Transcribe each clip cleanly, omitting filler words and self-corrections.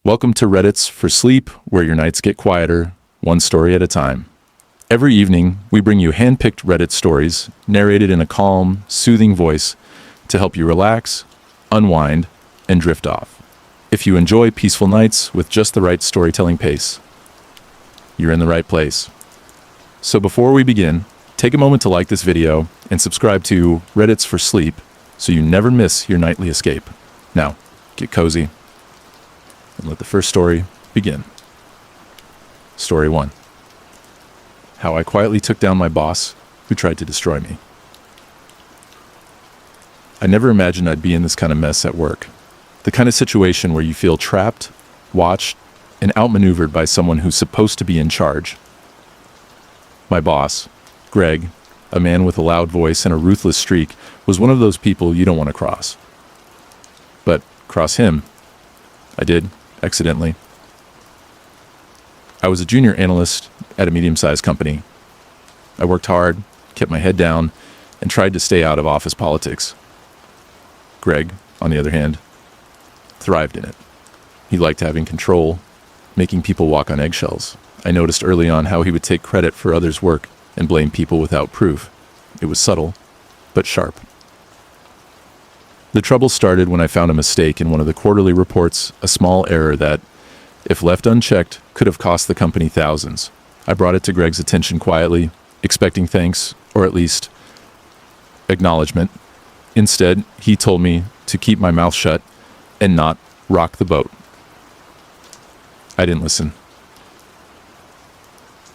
Welcome to Reddit's for Sleep, where your nights get quieter, one story at a time. Every evening, we bring you handpicked Reddit stories, narrated in a calm, soothing voice to help you relax, unwind, and drift off. If you enjoy peaceful nights with just the right storytelling pace, you're in the right place. So before we begin, take a moment to like this video and subscribe to Reddit's for Sleep so you never miss your nightly escape. Now, get cozy and let the first story begin. Story 1. How I quietly took down my boss who tried to destroy me. I never imagined I'd be in this kind of mess at work. The kind of situation where you feel trapped, watched, and outmaneuvered by someone who's supposed to be in charge. My boss, Greg, a man with a loud voice and a ruthless streak, was one of those people you don't want to cross. But cross him, I did, accidentally. I was a junior analyst at a medium-sized company. I worked hard, kept my head down, and tried to stay out of office politics. Greg, on the other hand, thrived in it. He liked having control, making people walk on eggshells. I noticed early on how he would take credit for others' work and blame people without proof. It was subtle, but sharp. The trouble started when I found a mistake in one of the quarterly reports, a small error that, if left unchecked, could have cost the company thousands. I brought it to Greg's attention quietly, expecting thanks, or at least acknowledgement. Instead, he told me to keep my mouth shut and not rock the boat. I didn't listen.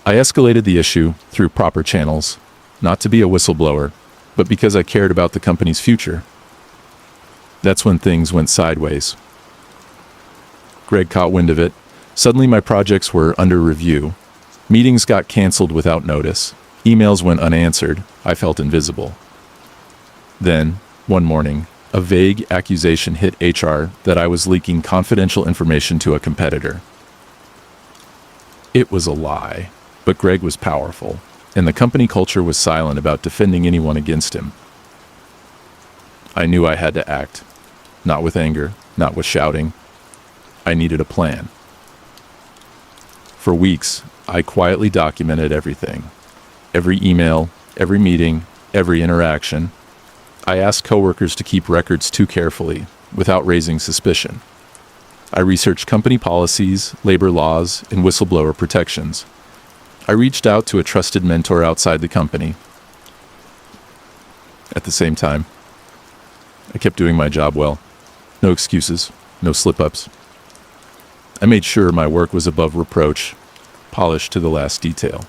I escalated the issue through proper channels, not to be a whistleblower, but because I cared about the company's future. That's when things went sideways. Greg caught wind of it. Suddenly my projects were under review. Meetings got canceled without notice. Emails went unanswered. I felt invisible. Then, one morning, a vague accusation hit HR that I was leaking confidential information to a competitor. It was a lie, but Greg was powerful, and the company culture was silent about defending anyone against him. I knew I had to act. Not with anger, not with shouting. I needed a plan. For weeks, I quietly documented everything. Every email, every meeting, every interaction. I asked coworkers to keep records too carefully, without raising suspicion. I researched company policies, labor laws, and whistleblower protections. I reached out to a trusted mentor outside the company. At the same time, I kept doing my job well. No excuses, no slip-ups. I made sure my work was above reproach, polished to the last detail.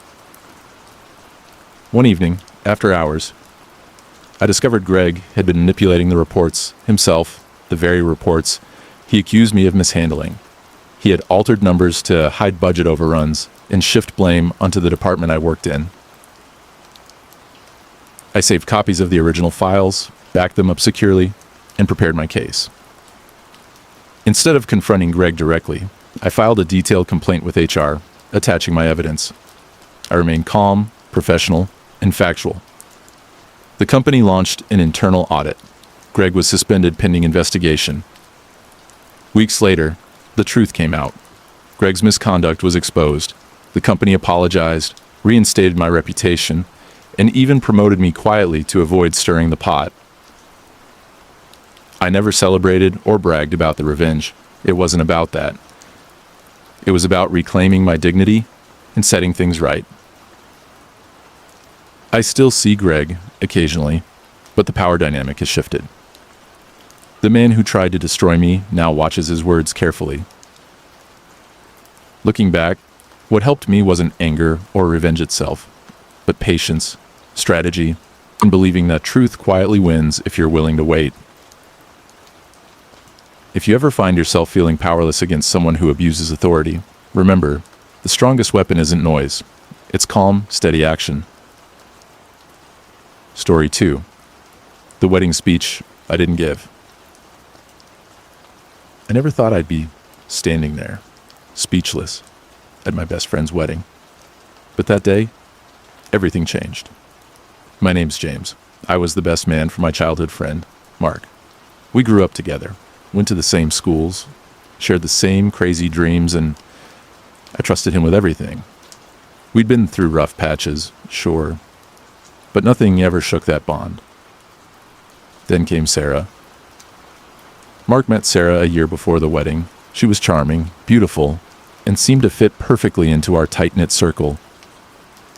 One evening, after hours, I discovered Greg had been manipulating the reports himself, the very reports he accused me of mishandling. He had altered numbers to hide budget overruns and shift blame onto the department I worked in. I saved copies of the original files, backed them up securely, and prepared my case. Instead of confronting Greg directly, I filed a detailed complaint with HR, attaching my evidence. I remained calm, professional, and factual. The company launched an internal audit. Greg was suspended pending investigation. Weeks later, the truth came out. Greg's misconduct was exposed. The company apologized, reinstated my reputation, and even promoted me quietly to avoid stirring the pot. I never celebrated or bragged about the revenge. It wasn't about that. It was about reclaiming my dignity and setting things right. I still see Greg occasionally, but the power dynamic has shifted. The man who tried to destroy me now watches his words carefully. Looking back, what helped me wasn't anger or revenge itself, but patience, strategy, and believing that truth quietly wins if you're willing to wait. If you ever find yourself feeling powerless against someone who abuses authority, remember, the strongest weapon isn't noise. It's calm, steady action. Story 2. The wedding speech I didn't give. I never thought I'd be standing there, speechless, at my best friend's wedding. But that day, everything changed. My name's James. I was the best man for my childhood friend, Mark. We grew up together, went to the same schools, shared the same crazy dreams, and I trusted him with everything. We'd been through rough patches, sure, but nothing ever shook that bond. Then came Sarah. Mark met Sarah a year before the wedding. She was charming, beautiful, and seemed to fit perfectly into our tight-knit circle.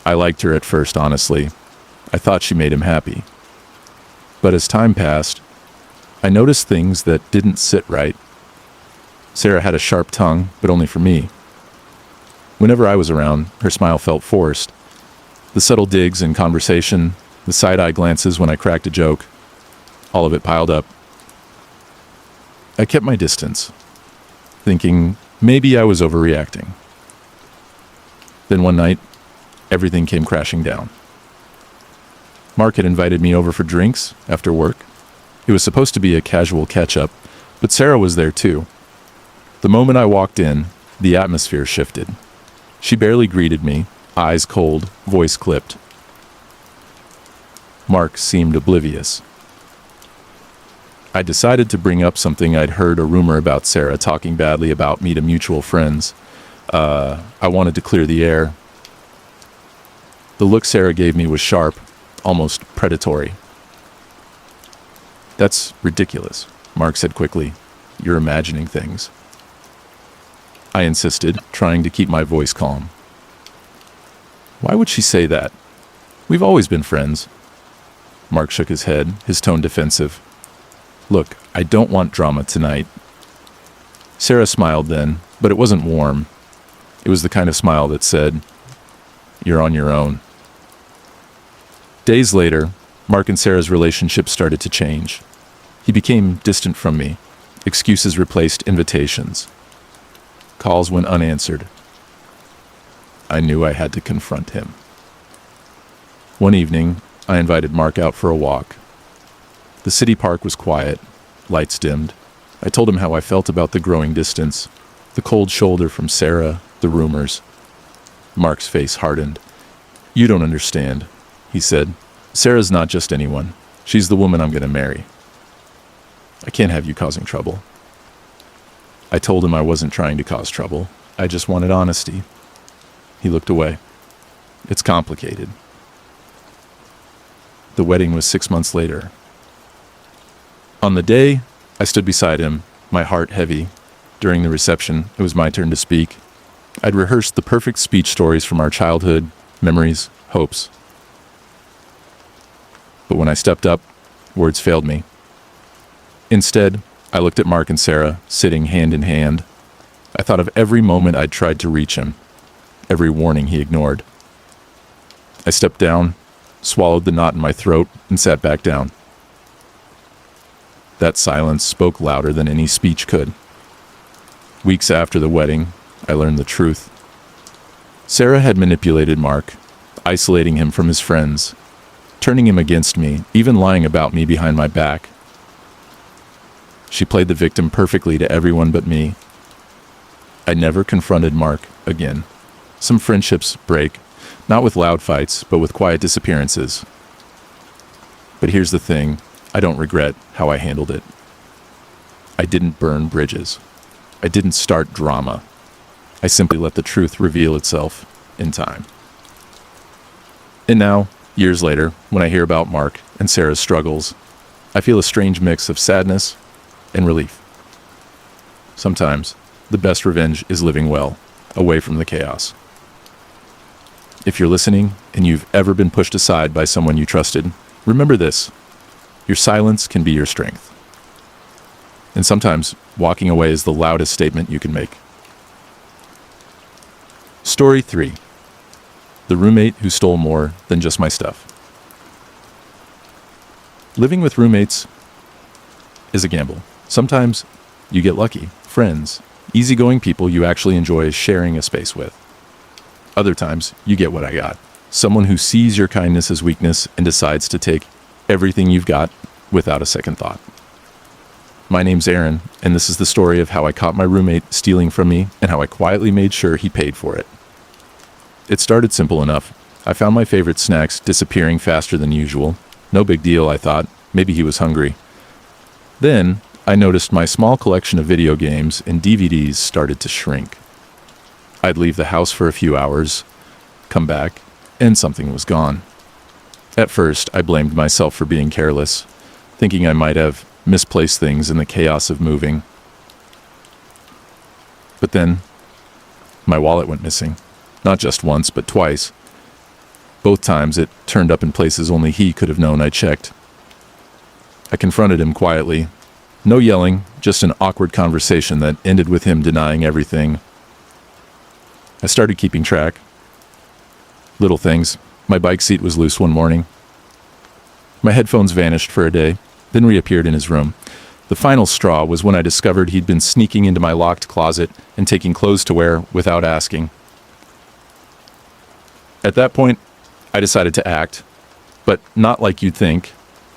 I liked her at first, honestly. I thought she made him happy. But as time passed, I noticed things that didn't sit right. Sarah had a sharp tongue, but only for me. Whenever I was around, her smile felt forced. The subtle digs in conversation, the side-eye glances when I cracked a joke, all of it piled up. I kept my distance, thinking maybe I was overreacting. Then one night, everything came crashing down. Mark had invited me over for drinks after work. It was supposed to be a casual catch-up, but Sarah was there too. The moment I walked in, the atmosphere shifted. She barely greeted me, eyes cold, voice clipped. Mark seemed oblivious. I decided to bring up something I'd heard a rumor about Sarah talking badly about me to mutual friends. I wanted to clear the air. The look Sarah gave me was sharp, almost predatory. "That's ridiculous," Mark said quickly. "You're imagining things." I insisted, trying to keep my voice calm. "Why would she say that? We've always been friends." Mark shook his head, his tone defensive. "Look, I don't want drama tonight." Sarah smiled then, but it wasn't warm. It was the kind of smile that said, "You're on your own." Days later, Mark and Sarah's relationship started to change. He became distant from me. Excuses replaced invitations. Calls went unanswered. I knew I had to confront him. One evening, I invited Mark out for a walk. The city park was quiet, lights dimmed. I told him how I felt about the growing distance, the cold shoulder from Sarah, the rumors. Mark's face hardened. "You don't understand," he said. "Sarah's not just anyone. She's the woman I'm going to marry. I can't have you causing trouble." I told him I wasn't trying to cause trouble. I just wanted honesty. He looked away. "It's complicated." The wedding was 6 months later. On the day, I stood beside him, my heart heavy. During the reception, it was my turn to speak. I'd rehearsed the perfect speech stories from our childhood, memories, hopes. But when I stepped up, words failed me. Instead, I looked at Mark and Sarah, sitting hand in hand. I thought of every moment I'd tried to reach him, every warning he ignored. I stepped down, swallowed the knot in my throat, and sat back down. That silence spoke louder than any speech could. Weeks after the wedding, I learned the truth. Sarah had manipulated Mark, isolating him from his friends, turning him against me, even lying about me behind my back. She played the victim perfectly to everyone but me. I never confronted Mark again. Some friendships break, not with loud fights, but with quiet disappearances. But here's the thing, I don't regret how I handled it. I didn't burn bridges. I didn't start drama. I simply let the truth reveal itself in time. And now, years later, when I hear about Mark and Sarah's struggles, I feel a strange mix of sadness and relief. Sometimes, the best revenge is living well, away from the chaos. If you're listening and you've ever been pushed aside by someone you trusted, remember this: your silence can be your strength. And sometimes, walking away is the loudest statement you can make. Story 3. The roommate who stole more than just my stuff. Living with roommates is a gamble. Sometimes you get lucky, friends, easygoing people you actually enjoy sharing a space with. Other times, you get what I got. Someone who sees your kindness as weakness and decides to take everything you've got without a second thought. My name's Aaron, and this is the story of how I caught my roommate stealing from me and how I quietly made sure he paid for it. It started simple enough. I found my favorite snacks disappearing faster than usual. No big deal, I thought. Maybe he was hungry. Then, I noticed my small collection of video games and DVDs started to shrink. I'd leave the house for a few hours, come back, and something was gone. At first, I blamed myself for being careless, thinking I might have misplaced things in the chaos of moving. But then, my wallet went missing. Not just once, but twice. Both times it turned up in places only he could have known I checked. I confronted him quietly. No yelling, just an awkward conversation that ended with him denying everything. I started keeping track. Little things. My bike seat was loose one morning. My headphones vanished for a day, then reappeared in his room. The final straw was when I discovered he'd been sneaking into my locked closet and taking clothes to wear without asking. At that point, I decided to act, but not like you'd think.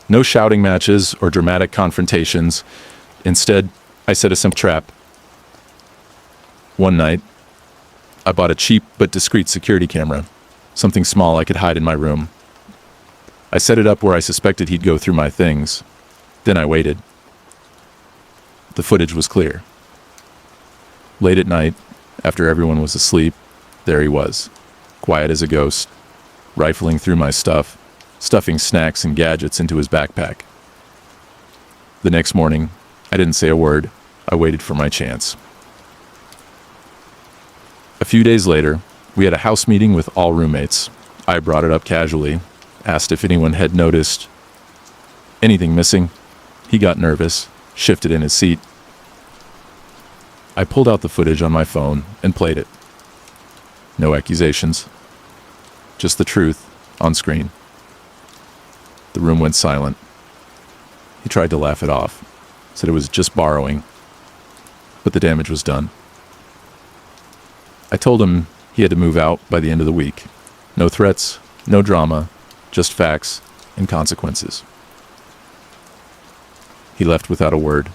No shouting matches or dramatic confrontations. Instead, I set a simple trap. One night, I bought a cheap but discreet security camera, something small I could hide in my room. I set it up where I suspected he'd go through my things. Then I waited. The footage was clear. Late at night, after everyone was asleep, there he was, quiet as a ghost, rifling through my stuff, stuffing snacks and gadgets into his backpack. The next morning, I didn't say a word. I waited for my chance. A few days later, we had a house meeting with all roommates. I brought it up casually, asked if anyone had noticed anything missing. He got nervous, shifted in his seat. I pulled out the footage on my phone and played it. No accusations. Just the truth on screen. The room went silent. He tried to laugh it off, said it was just borrowing, but the damage was done. I told him he had to move out by the end of the week. No threats, no drama, just facts and consequences. He left without a word.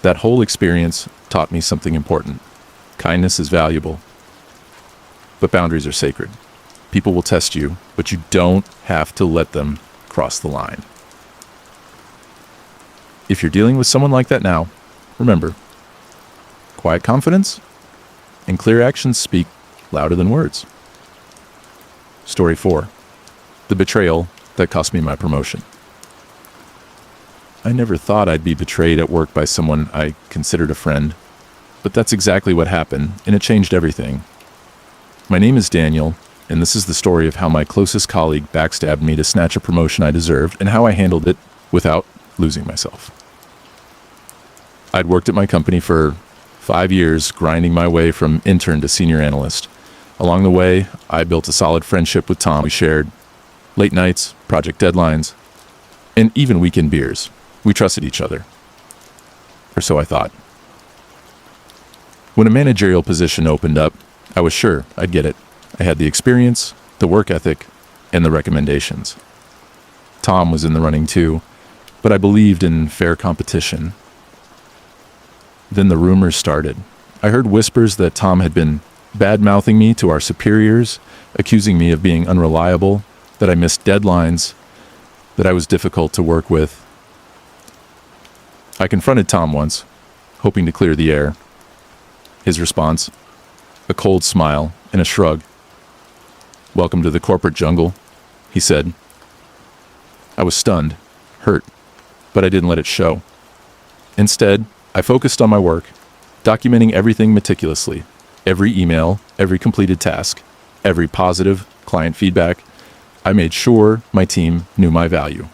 That whole experience taught me something important. Kindness is valuable, but boundaries are sacred. People will test you, but you don't have to let them cross the line. If you're dealing with someone like that now, remember, quiet confidence and clear actions speak louder than words. Story 4. The betrayal that cost me my promotion. I never thought I'd be betrayed at work by someone I considered a friend, but that's exactly what happened, and it changed everything. My name is Daniel, and this is the story of how my closest colleague backstabbed me to snatch a promotion I deserved and how I handled it without losing myself. I'd worked at my company for 5 years, grinding my way from intern to senior analyst. Along the way, I built a solid friendship with Tom. We shared late nights, project deadlines, and even weekend beers. We trusted each other. Or so I thought. When a managerial position opened up, I was sure I'd get it. I had the experience, the work ethic, and the recommendations. Tom was in the running too, but I believed in fair competition. Then the rumors started. I heard whispers that Tom had been bad-mouthing me to our superiors, accusing me of being unreliable, that I missed deadlines, that I was difficult to work with. I confronted Tom once, hoping to clear the air. His response, a cold smile and a shrug. "Welcome to the corporate jungle," he said. I was stunned, hurt, but I didn't let it show. Instead, I focused on my work, documenting everything meticulously. Every email, every completed task, every positive client feedback. I made sure my team knew my value.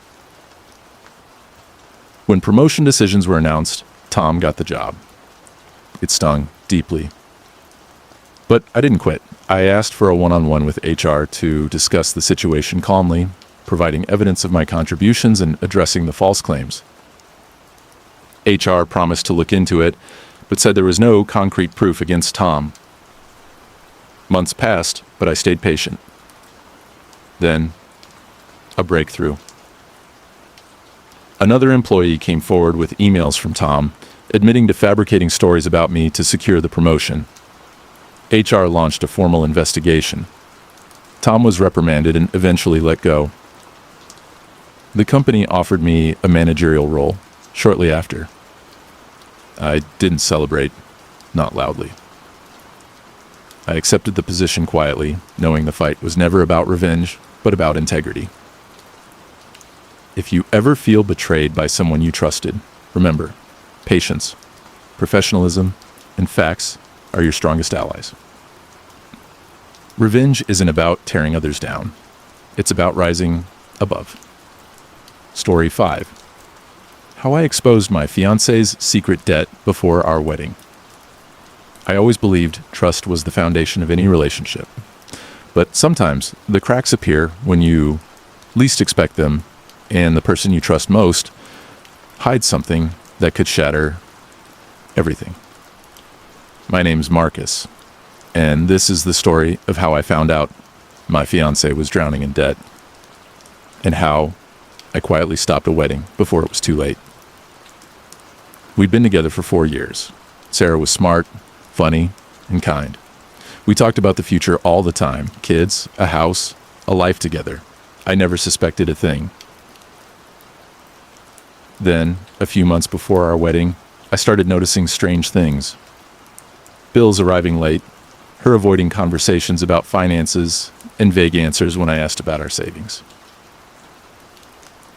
When promotion decisions were announced, Tom got the job. It stung deeply. But I didn't quit. I asked for a one-on-one with HR to discuss the situation calmly, providing evidence of my contributions and addressing the false claims. HR promised to look into it, but said there was no concrete proof against Tom. Months passed, but I stayed patient. Then, a breakthrough. Another employee came forward with emails from Tom, admitting to fabricating stories about me to secure the promotion. HR launched a formal investigation. Tom was reprimanded and eventually let go. The company offered me a managerial role, shortly after. I didn't celebrate, not loudly. I accepted the position quietly, knowing the fight was never about revenge, but about integrity. If you ever feel betrayed by someone you trusted, remember, patience, professionalism, and facts are your strongest allies. Revenge isn't about tearing others down. It's about rising above. Story 5. How I exposed my fiancé's secret debt before our wedding. I always believed trust was the foundation of any relationship. But sometimes the cracks appear when you least expect them, and the person you trust most hides something that could shatter everything. My name's Marcus, and this is the story of how I found out my fiancé was drowning in debt, and how I quietly stopped a wedding before it was too late. We'd been together for 4 years. Sarah was smart, funny, and kind. We talked about the future all the time. Kids, a house, a life together. I never suspected a thing. Then, a few months before our wedding, I started noticing strange things. Bills arriving late, her avoiding conversations about finances, and vague answers when I asked about our savings.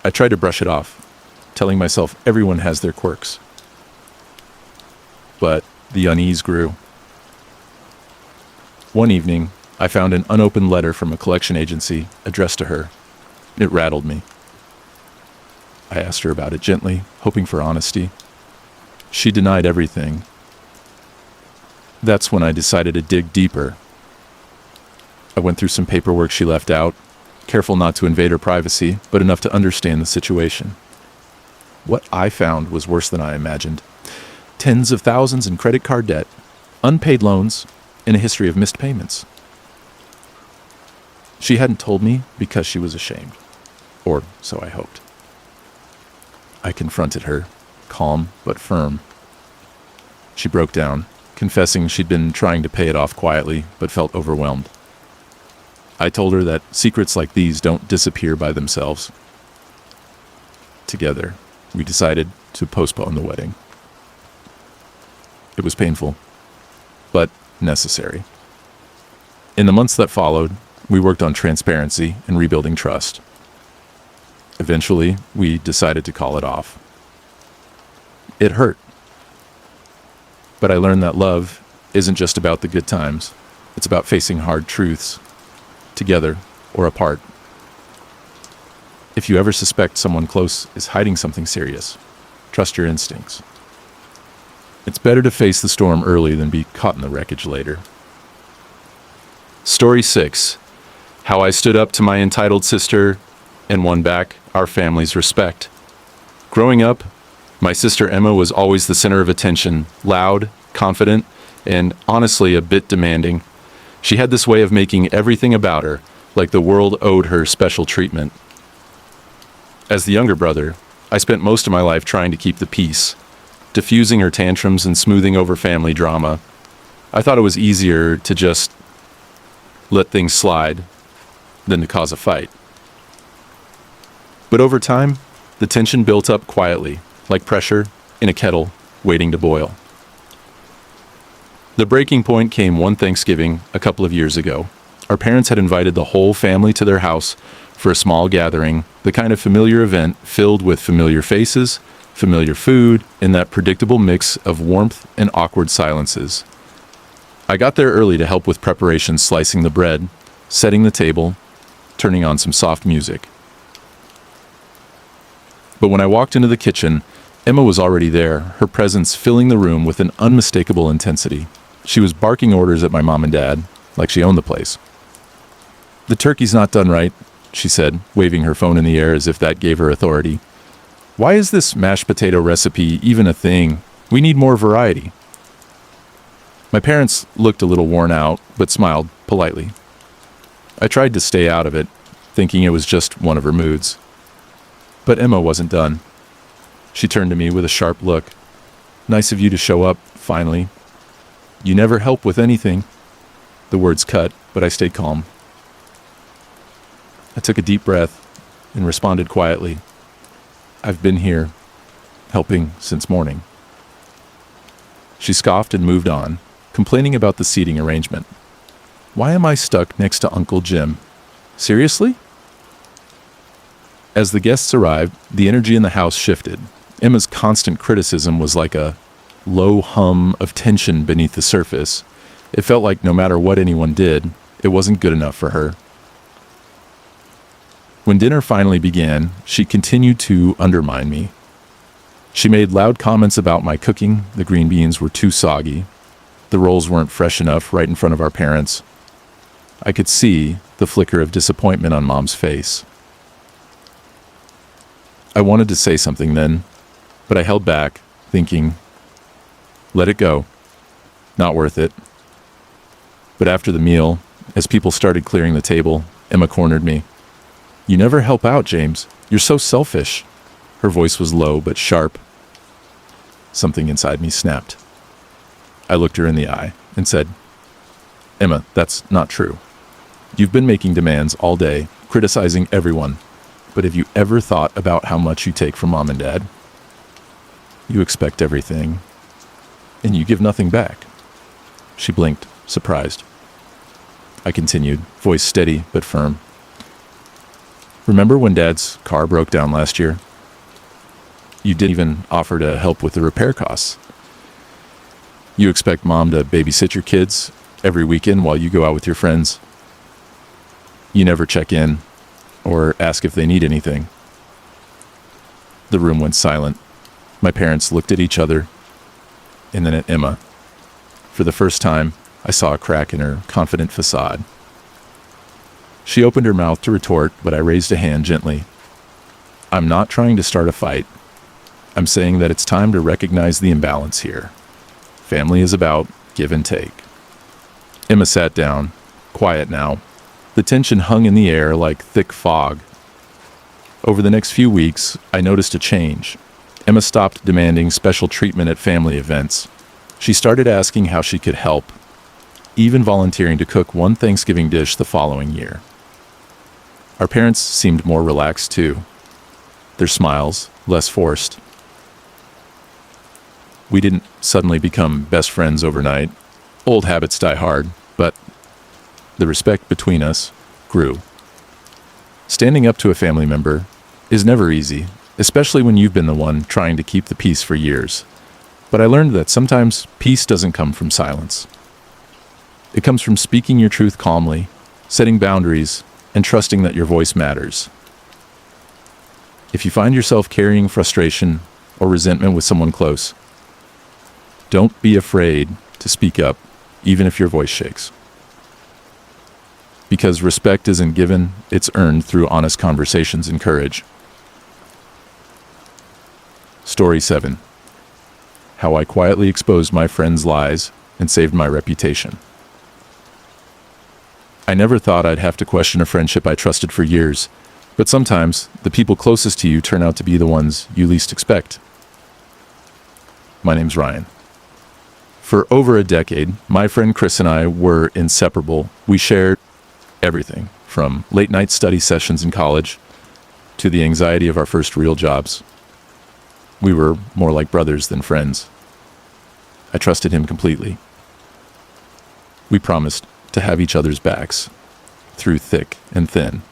I tried to brush it off, telling myself everyone has their quirks. But the unease grew. One evening, I found an unopened letter from a collection agency addressed to her. It rattled me. I asked her about it gently, hoping for honesty. She denied everything. That's when I decided to dig deeper. I went through some paperwork she left out, careful not to invade her privacy, but enough to understand the situation. What I found was worse than I imagined. Tens of thousands in credit card debt, unpaid loans, and a history of missed payments. She hadn't told me because she was ashamed, or so I hoped. I confronted her, calm but firm. She broke down, confessing she'd been trying to pay it off quietly, but felt overwhelmed. I told her that secrets like these don't disappear by themselves. Together, we decided to postpone the wedding. It was painful, but necessary. In the months that followed, we worked on transparency and rebuilding trust. Eventually, we decided to call it off. It hurt. But I learned that love isn't just about the good times. It's about facing hard truths, together or apart. If you ever suspect someone close is hiding something serious, trust your instincts. It's better to face the storm early than be caught in the wreckage later. Story 6. How I stood up to my entitled sister and won back our family's respect. Growing up, my sister Emma was always the center of attention, loud, confident, and honestly a bit demanding. She had this way of making everything about her, like the world owed her special treatment. As the younger brother, I spent most of my life trying to keep the peace, diffusing her tantrums and smoothing over family drama. I thought it was easier to just let things slide than to cause a fight. But over time, the tension built up quietly, like pressure in a kettle waiting to boil. The breaking point came one Thanksgiving a couple of years ago. Our parents had invited the whole family to their house for a small gathering, the kind of familiar event filled with familiar faces, familiar food, and that predictable mix of warmth and awkward silences. I got there early to help with preparations, slicing the bread, setting the table, turning on some soft music. But when I walked into the kitchen, Emma was already there, her presence filling the room with an unmistakable intensity. She was barking orders at my mom and dad, like she owned the place. "The turkey's not done right," she said, waving her phone in the air as if that gave her authority. "Why is this mashed potato recipe even a thing? We need more variety." My parents looked a little worn out, but smiled politely. I tried to stay out of it, thinking it was just one of her moods. But Emma wasn't done. She turned to me with a sharp look. "Nice of you to show up, finally. You never help with anything." The words cut, but I stayed calm. I took a deep breath and responded quietly. "I've been here. helping since morning. She scoffed and moved on, complaining about the seating arrangement. Why am I stuck next to Uncle Jim? Seriously? As the guests arrived, the energy in the house shifted. Emma's constant criticism was like a low hum of tension beneath the surface. It felt like no matter what anyone did, it wasn't good enough for her. When dinner finally began, she continued to undermine me. She made loud comments about my cooking. The green beans were too soggy. The rolls weren't fresh enough right in front of our parents. I could see the flicker of disappointment on Mom's face. I wanted to say something then, but I held back, thinking, let it go. Not worth it. But after the meal, as people started clearing the table, Emma cornered me. You never help out, James. You're so selfish. Her voice was low but sharp. Something inside me snapped. I looked her in the eye and said, Emma, that's not true. You've been making demands all day, criticizing everyone. But have you ever thought about how much you take from Mom and Dad? You expect everything, and you give nothing back. She blinked, surprised. I continued, voice steady but firm. Remember when Dad's car broke down last year? You didn't even offer to help with the repair costs. You expect Mom to babysit your kids every weekend while you go out with your friends. You never check in or ask if they need anything. The room went silent. My parents looked at each other and then at Emma. For the first time, I saw a crack in her confident facade. She opened her mouth to retort, but I raised a hand gently. I'm not trying to start a fight. I'm saying that it's time to recognize the imbalance here. Family is about give and take. Emma sat down, quiet now. The tension hung in the air like thick fog. Over the next few weeks, I noticed a change. Emma stopped demanding special treatment at family events. She started asking how she could help, even volunteering to cook one Thanksgiving dish the following year. Our parents seemed more relaxed too, their smiles less forced. We didn't suddenly become best friends overnight. Old habits die hard, but the respect between us grew. Standing up to a family member is never easy, especially when you've been the one trying to keep the peace for years. But I learned that sometimes peace doesn't come from silence. It comes from speaking your truth calmly, setting boundaries, and trusting that your voice matters. If you find yourself carrying frustration or resentment with someone close, don't be afraid to speak up, even if your voice shakes. Because respect isn't given, it's earned through honest conversations and courage. Story 7. How I quietly exposed my friends' lies and saved my reputation. I never thought I'd have to question a friendship I trusted for years, but sometimes the people closest to you turn out to be the ones you least expect. My name's Ryan. For over a decade, my friend Chris and I were inseparable. We shared everything, from late-night study sessions in college to the anxiety of our first real jobs. We were more like brothers than friends. I trusted him completely. We promised to have each other's backs, through thick and thin.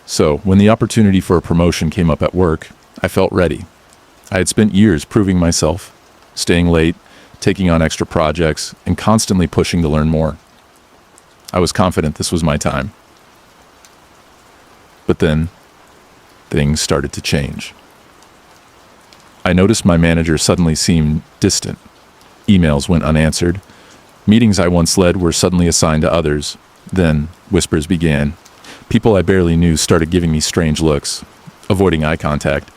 So, when the opportunity for a promotion came up at work, I felt ready. I had spent years proving myself, staying late, taking on extra projects, and constantly pushing to learn more. I was confident this was my time. But then, things started to change. I noticed my manager suddenly seemed distant. Emails went unanswered. Meetings I once led were suddenly assigned to others. Then, whispers began. People I barely knew started giving me strange looks, avoiding eye contact.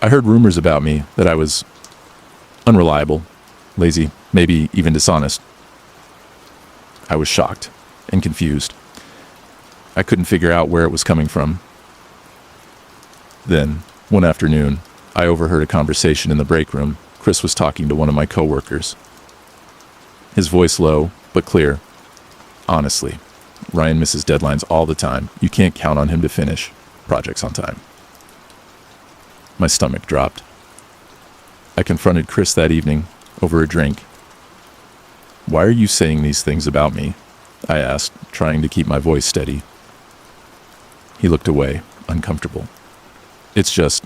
I heard rumors about me that I was unreliable, lazy, maybe even dishonest. I was shocked and confused. I couldn't figure out where it was coming from. Then, one afternoon, I overheard a conversation in the break room. Chris was talking to one of my coworkers. His voice low, but clear. Honestly, Ryan misses deadlines all the time. You can't count on him to finish projects on time. My stomach dropped. I confronted Chris that evening over a drink. "Why are you saying these things about me?" I asked, trying to keep my voice steady. He looked away, uncomfortable. "It's just,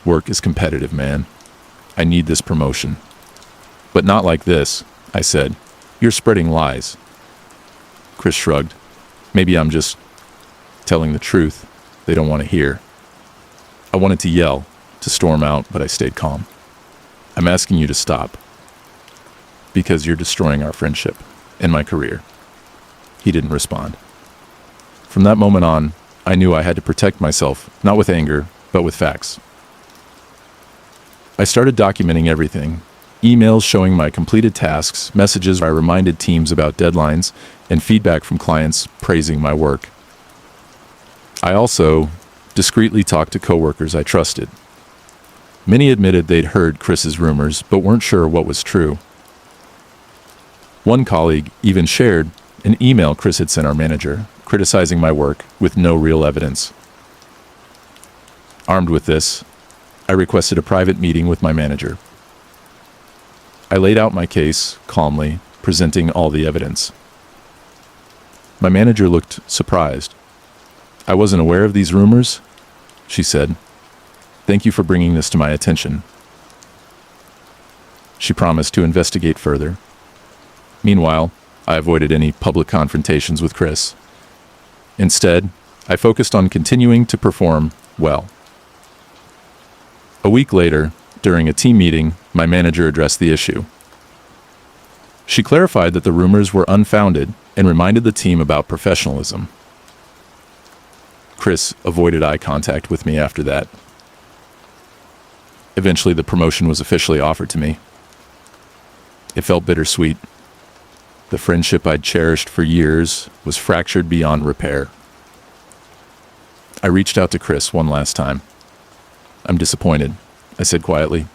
work is competitive, man. I need this promotion. But not like this," I said. "You're spreading lies." Chris shrugged. "Maybe I'm just telling the truth they don't want to hear." I wanted to yell, to storm out, but I stayed calm. "I'm asking you to stop. Because you're destroying our friendship and my career." He didn't respond. From that moment on, I knew I had to protect myself, not with anger, but with facts. I started documenting everything. Emails showing my completed tasks, messages where I reminded teams about deadlines, and feedback from clients praising my work. I also discreetly talked to coworkers I trusted. Many admitted they'd heard Chris's rumors, but weren't sure what was true. One colleague even shared an email Chris had sent our manager, criticizing my work with no real evidence. Armed with this, I requested a private meeting with my manager. I laid out my case calmly, presenting all the evidence. My manager looked surprised. "I wasn't aware of these rumors," she said. "Thank you for bringing this to my attention." She promised to investigate further. Meanwhile, I avoided any public confrontations with Chris. Instead, I focused on continuing to perform well. A week later, during a team meeting, my manager addressed the issue. She clarified that the rumors were unfounded and reminded the team about professionalism. Chris avoided eye contact with me after that. Eventually, the promotion was officially offered to me. It felt bittersweet. The friendship I'd cherished for years was fractured beyond repair. I reached out to Chris one last time. "I'm disappointed," I said quietly,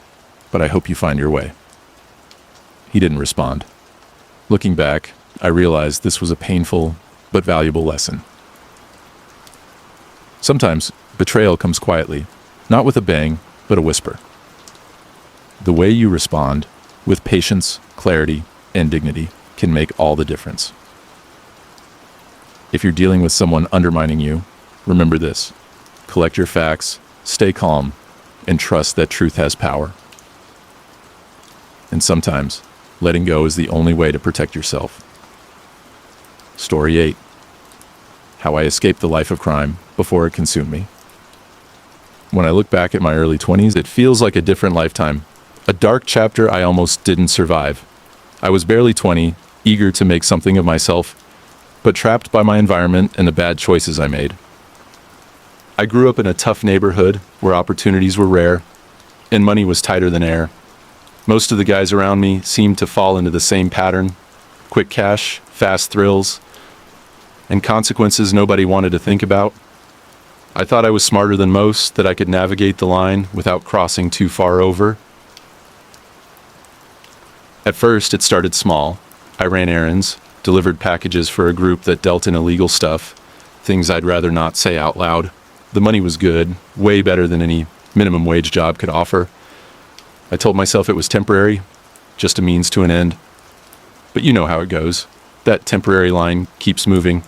"but I hope you find your way." He didn't respond. Looking back, I realized this was a painful but valuable lesson. Sometimes betrayal comes quietly, not with a bang, but a whisper. The way you respond, with patience, clarity, and dignity, can make all the difference. If you're dealing with someone undermining you, remember this: collect your facts, stay calm, and trust that truth has power. And sometimes, letting go is the only way to protect yourself. Story 8. How I escaped the life of crime before it consumed me. When I look back at my early 20s, it feels like a different lifetime, a dark chapter I almost didn't survive. I was barely 20, eager to make something of myself, but trapped by my environment and the bad choices I made. I grew up in a tough neighborhood where opportunities were rare and money was tighter than air. Most of the guys around me seemed to fall into the same pattern: quick cash, fast thrills, and consequences nobody wanted to think about. I thought I was smarter than most, that I could navigate the line without crossing too far over. At first, it started small. I ran errands, delivered packages for a group that dealt in illegal stuff, things I'd rather not say out loud. The money was good, way better than any minimum wage job could offer. I told myself it was temporary, just a means to an end. But you know how it goes. That temporary line keeps moving.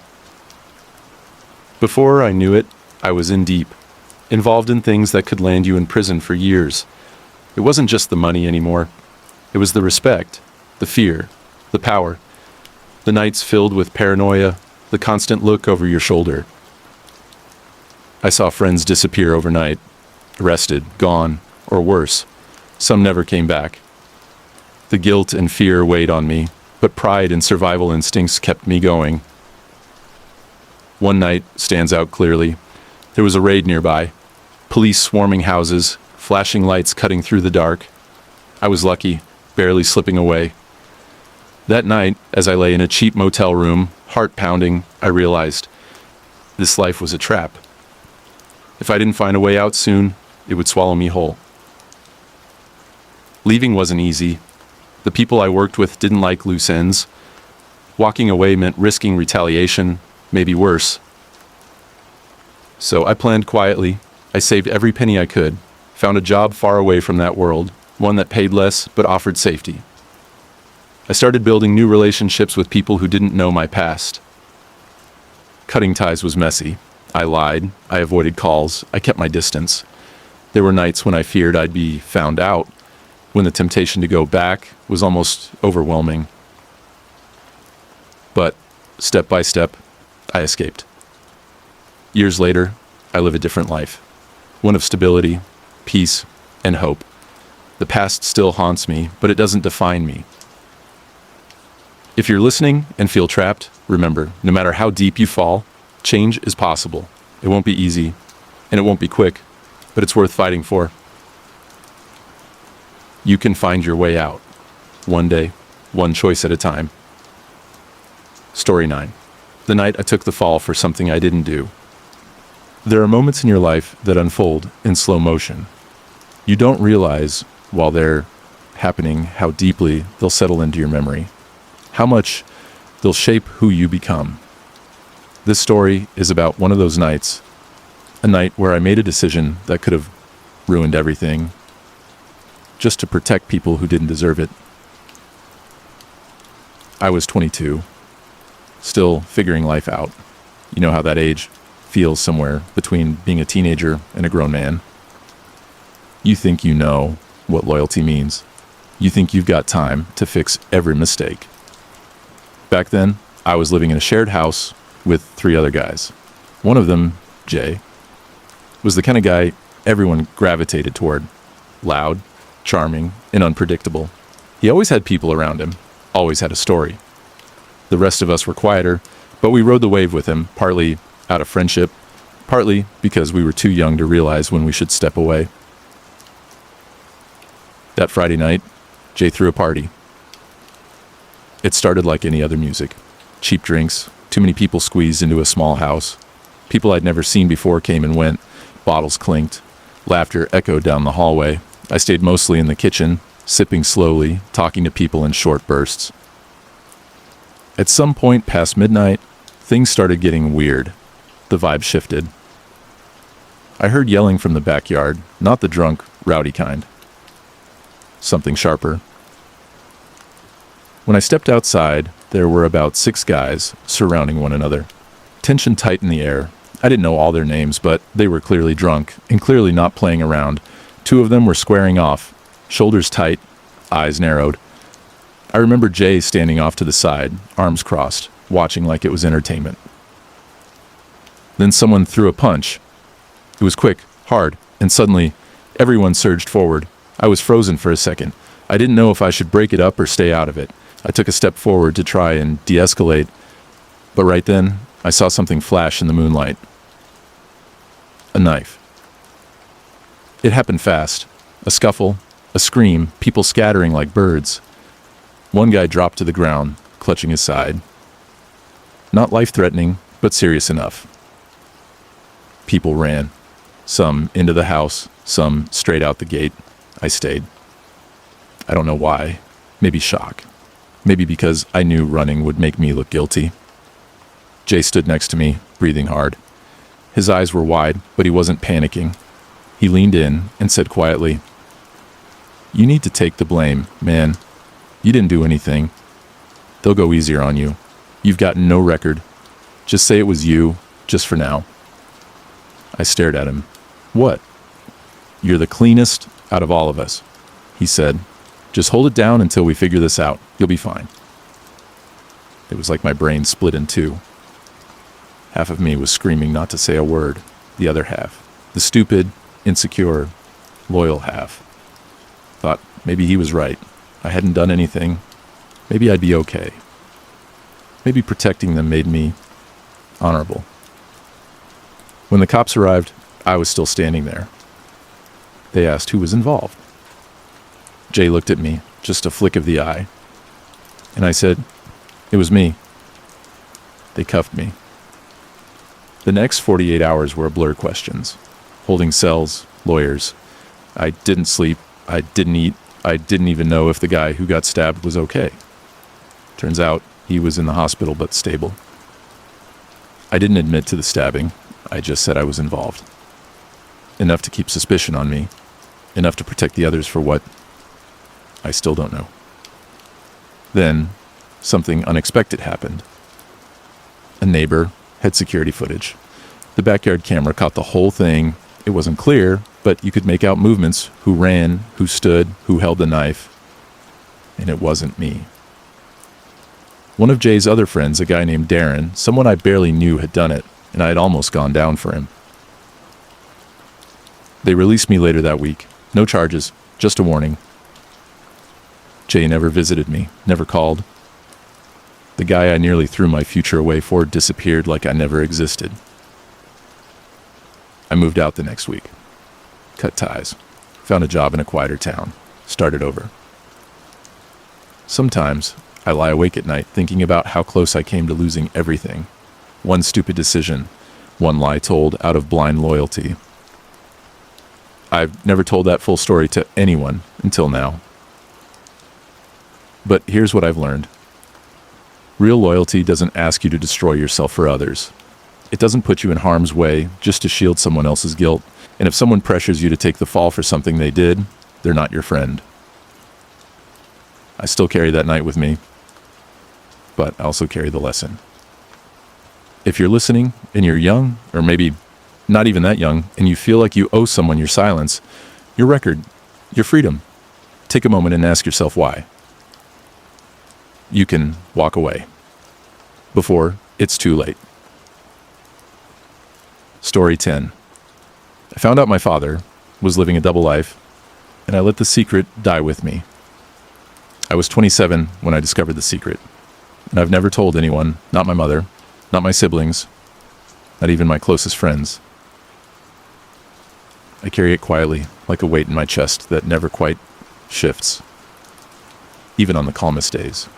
Before I knew it, I was in deep, involved in things that could land you in prison for years. It wasn't just the money anymore. It was the respect, the fear, the power, the nights filled with paranoia, the constant look over your shoulder. I saw friends disappear overnight, arrested, gone, or worse. Some never came back. The guilt and fear weighed on me, but pride and survival instincts kept me going. One night stands out clearly. There was a raid nearby, police swarming houses, flashing lights cutting through the dark. I was lucky, barely slipping away. That night, as I lay in a cheap motel room, heart pounding, I realized this life was a trap. If I didn't find a way out soon, it would swallow me whole. Leaving wasn't easy. The people I worked with didn't like loose ends. Walking away meant risking retaliation, maybe worse. So I planned quietly. I saved every penny I could, Found a job far away from that world, one that paid less but offered safety. I started building new relationships with people who didn't know my past. Cutting ties was messy. I lied, I avoided calls, I kept my distance. There were nights when I feared I'd be found out, when the temptation to go back was almost overwhelming. But, step by step, I escaped. Years later, I live a different life. One of stability, peace, and hope. The past still haunts me, but it doesn't define me. If you're listening and feel trapped, remember, no matter how deep you fall, change is possible. It won't be easy, and it won't be quick, but it's worth fighting for. You can find your way out. One day, one choice at a time. Story 9. The night I took the fall for something I didn't do. There are moments in your life that unfold in slow motion. You don't realize, while they're happening, how deeply they'll settle into your memory, how much they'll shape who you become. This story is about one of those nights, a night where I made a decision that could have ruined everything, just to protect people who didn't deserve it. I was 22, still figuring life out. You know how that age feels somewhere between being a teenager and a grown man. You think you know what loyalty means. You think you've got time to fix every mistake. Back then, I was living in a shared house with 3 other guys. One of them, Jay, was the kind of guy everyone gravitated toward. Loud, charming, and unpredictable. He always had people around him, always had a story. The rest of us were quieter, but we rode the wave with him, partly out of friendship, partly because we were too young to realize when we should step away. That Friday night, Jay threw a party. It started like any other music. Cheap drinks, too many people squeezed into a small house. People I'd never seen before came and went. Bottles clinked. Laughter echoed down the hallway. I stayed mostly in the kitchen, sipping slowly, talking to people in short bursts. At some point past midnight, things started getting weird. The vibe shifted. I heard yelling from the backyard, not the drunk, rowdy kind. Something sharper. When I stepped outside, there were about 6 guys surrounding one another. Tension tight in the air. I didn't know all their names, but they were clearly drunk and clearly not playing around. 2 of them were squaring off, shoulders tight, eyes narrowed. I remember Jay standing off to the side, arms crossed, watching like it was entertainment. Then someone threw a punch. It was quick, hard, and suddenly, everyone surged forward. I was frozen for a second. I didn't know if I should break it up or stay out of it. I took a step forward to try and de-escalate, but right then, I saw something flash in the moonlight. A knife. It happened fast. A scuffle, a scream, people scattering like birds. One guy dropped to the ground, clutching his side. Not life-threatening, but serious enough. People ran. Some into the house, some straight out the gate. I stayed. I don't know why. Maybe shock. Maybe because I knew running would make me look guilty. Jay stood next to me, breathing hard. His eyes were wide, but he wasn't panicking. He leaned in and said quietly, "You need to take the blame, man. You didn't do anything. They'll go easier on you. You've got no record. Just say it was you, just for now." I stared at him. "What?" "You're the cleanest out of all of us," he said. "Just hold it down until we figure this out. You'll be fine." It was like my brain split in 2. Half of me was screaming not to say a word. The other half, the stupid, insecure, loyal half, thought maybe he was right. I hadn't done anything. Maybe I'd be okay. Maybe protecting them made me honorable. When the cops arrived, I was still standing there. They asked who was involved. Jay looked at me, just a flick of the eye. And I said, "It was me." They cuffed me. The next 48 hours were a blur of questions. Holding cells, lawyers. I didn't sleep. I didn't eat. I didn't even know if the guy who got stabbed was okay. Turns out he was in the hospital but stable. I didn't admit to the stabbing. I just said I was involved. Enough to keep suspicion on me. enough to protect the others for what? I still don't know. Then, something unexpected happened. A neighbor had security footage. The backyard camera caught the whole thing. It wasn't clear, but you could make out movements, who ran, who stood, who held the knife. And it wasn't me. One of Jay's other friends, a guy named Darren, someone I barely knew, had done it, and I had almost gone down for him. They released me later that week. No charges, just a warning. Jay never visited me, never called. The guy I nearly threw my future away for disappeared like I never existed. I moved out the next week. Cut ties. Found a job in a quieter town. Started over. Sometimes I lie awake at night thinking about how close I came to losing everything. One stupid decision, one lie told out of blind loyalty. I've never told that full story to anyone until now. But here's what I've learned. Real loyalty doesn't ask you to destroy yourself for others. It doesn't put you in harm's way just to shield someone else's guilt. And if someone pressures you to take the fall for something they did, they're not your friend. I still carry that night with me, but I also carry the lesson. If you're listening and you're young, or maybe not even that young, and you feel like you owe someone your silence, your record, your freedom, take a moment and ask yourself why. You can walk away before it's too late. Story 10. I found out my father was living a double life, and I let the secret die with me. I was 27 when I discovered the secret, and I've never told anyone, not my mother, not my siblings, not even my closest friends. I carry it quietly, like a weight in my chest that never quite shifts, even on the calmest days.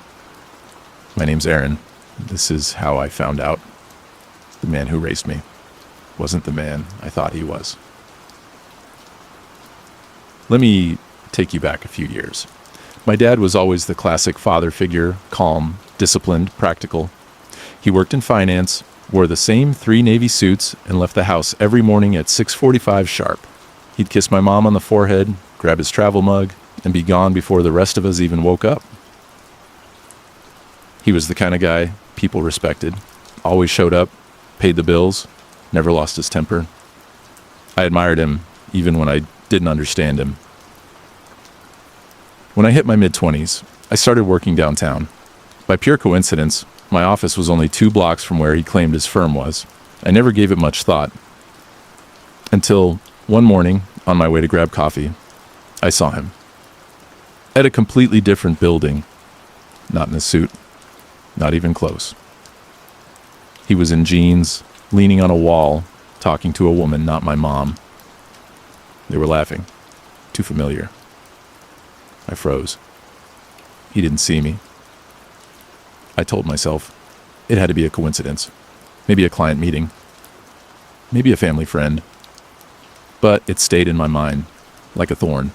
My name's Aaron. This is how I found out. The man who raised me wasn't the man I thought he was. Let me take you back a few years. My dad was always the classic father figure, calm, disciplined, practical. He worked in finance, wore the same 3 navy suits, and left the house every morning at 6:45 sharp. He'd kiss my mom on the forehead, grab his travel mug, and be gone before the rest of us even woke up. He was the kind of guy people respected, always showed up, paid the bills, never lost his temper. I admired him, even when I didn't understand him. When I hit my mid-20s, I started working downtown. By pure coincidence, my office was only 2 blocks from where he claimed his firm was. I never gave it much thought. Until one morning, on my way to grab coffee, I saw him. At a completely different building. Not in a suit. Not even close. He was in jeans, leaning on a wall, talking to a woman, not my mom. They were laughing. Too familiar. I froze. He didn't see me. I told myself it had to be a coincidence. Maybe a client meeting. Maybe a family friend. But it stayed in my mind, like a thorn.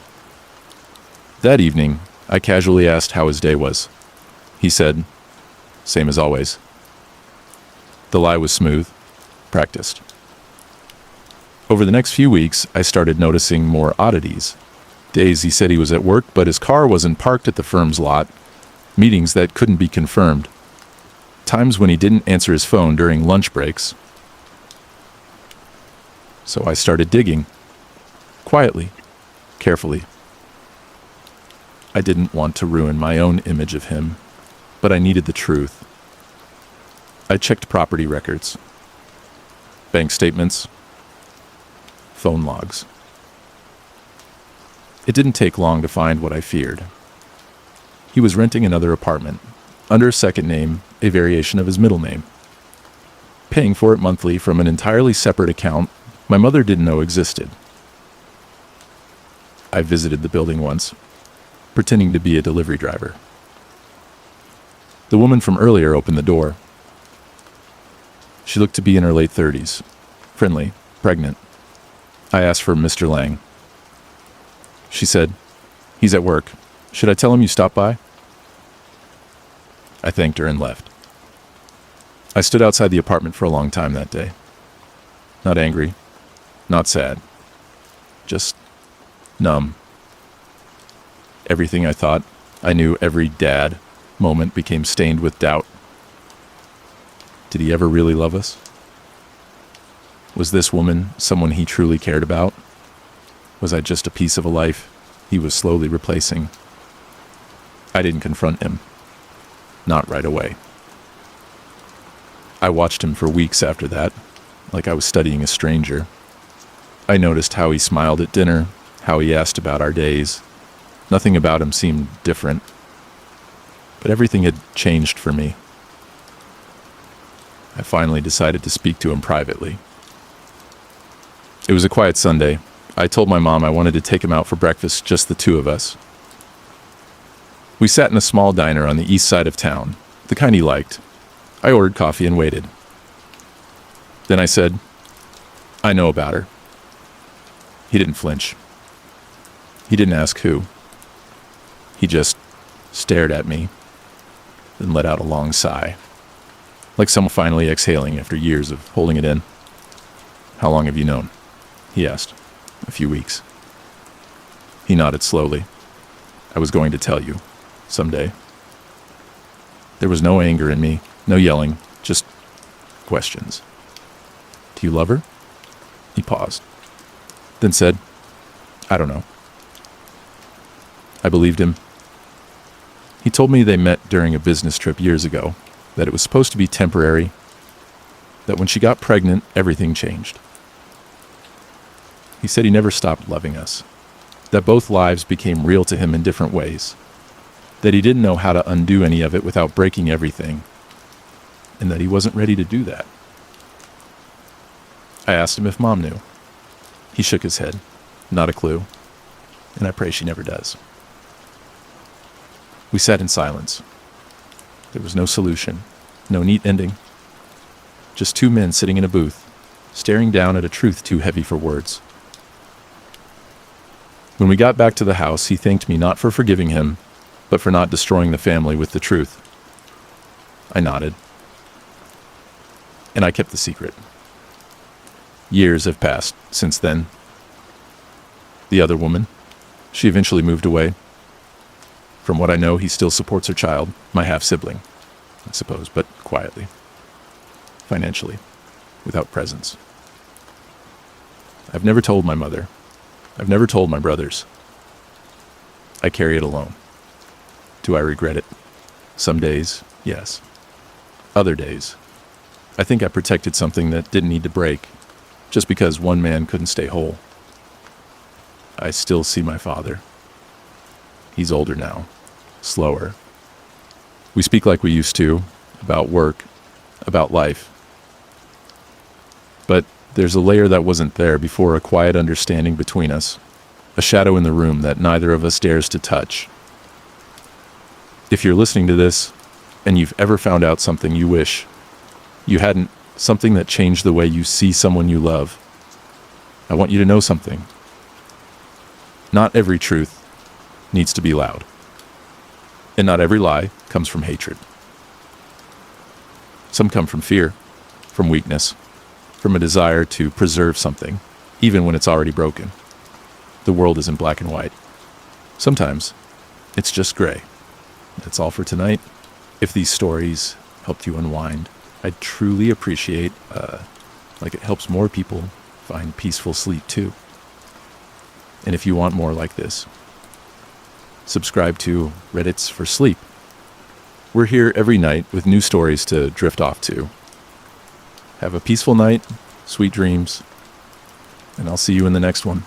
That evening, I casually asked how his day was. He said, same as always. The lie was smooth, practiced. Over the next few weeks, I started noticing more oddities. Days he said he was at work, but his car wasn't parked at the firm's lot. Meetings that couldn't be confirmed. Times when he didn't answer his phone during lunch breaks. So I started digging. Quietly, carefully. I didn't want to ruin my own image of him, but I needed the truth. I checked property records, bank statements, phone logs. It didn't take long to find what I feared. He was renting another apartment, under a second name, a variation of his middle name. Paying for it monthly from an entirely separate account my mother didn't know existed. I visited the building once, pretending to be a delivery driver. The woman from earlier opened the door. She looked to be in her late 30s, friendly, pregnant. I asked for Mr. Lang. She said, "He's at work. Should I tell him you stopped by?" I thanked her and left. I stood outside the apartment for a long time that day. Not angry, not sad, just numb. Everything I thought I knew, every dad moment, became stained with doubt. Did he ever really love us? Was this woman someone he truly cared about? Was I just a piece of a life he was slowly replacing? I didn't confront him. Not right away. I watched him for weeks after that, like I was studying a stranger. I noticed how he smiled at dinner, how he asked about our days. Nothing about him seemed different, but everything had changed for me. I finally decided to speak to him privately. It was a quiet Sunday. I told my mom I wanted to take him out for breakfast, just the two of us. We sat in a small diner on the east side of town, the kind he liked. I ordered coffee and waited. Then I said, "I know about her." He didn't flinch. He didn't ask who. He just stared at me, then let out a long sigh, like someone finally exhaling after years of holding it in. "How long have you known?" he asked. "A few weeks." He nodded slowly. "I was going to tell you, someday." There was no anger in me, no yelling, just questions. "Do you love her?" He paused, then said, "I don't know." I believed him. He told me they met during a business trip years ago, that it was supposed to be temporary, that when she got pregnant, everything changed. He said he never stopped loving us, that both lives became real to him in different ways, that he didn't know how to undo any of it without breaking everything, and that he wasn't ready to do that. I asked him if Mom knew. He shook his head. Not a clue, and I pray she never does. We sat in silence. There was no solution, no neat ending. Just two men sitting in a booth, staring down at a truth too heavy for words. When we got back to the house, he thanked me not for forgiving him, but for not destroying the family with the truth. I nodded. And I kept the secret. Years have passed since then. The other woman, she eventually moved away. From what I know, he still supports her child, my half-sibling, I suppose, but quietly. Financially, without presence. I've never told my mother. I've never told my brothers. I carry it alone. Do I regret it? Some days, yes. Other days, I think I protected something that didn't need to break, just because one man couldn't stay whole. I still see my father. He's older now, slower. We speak like we used to, about work, about life. But there's a layer that wasn't there before, a quiet understanding between us, a shadow in the room that neither of us dares to touch. If you're listening to this, and you've ever found out something you wish you hadn't, something that changed the way you see someone you love, I want you to know something. Not every truth needs to be loud. And not every lie comes from hatred. Some come from fear, from weakness, from a desire to preserve something, even when it's already broken. The world isn't black and white. Sometimes it's just gray. That's all for tonight. If these stories helped you unwind, I'd truly appreciate, it helps more people find peaceful sleep too. And if you want more like this, subscribe to Reddit's for Sleep. We're here every night with new stories to drift off to. Have a peaceful night, sweet dreams, and I'll see you in the next one.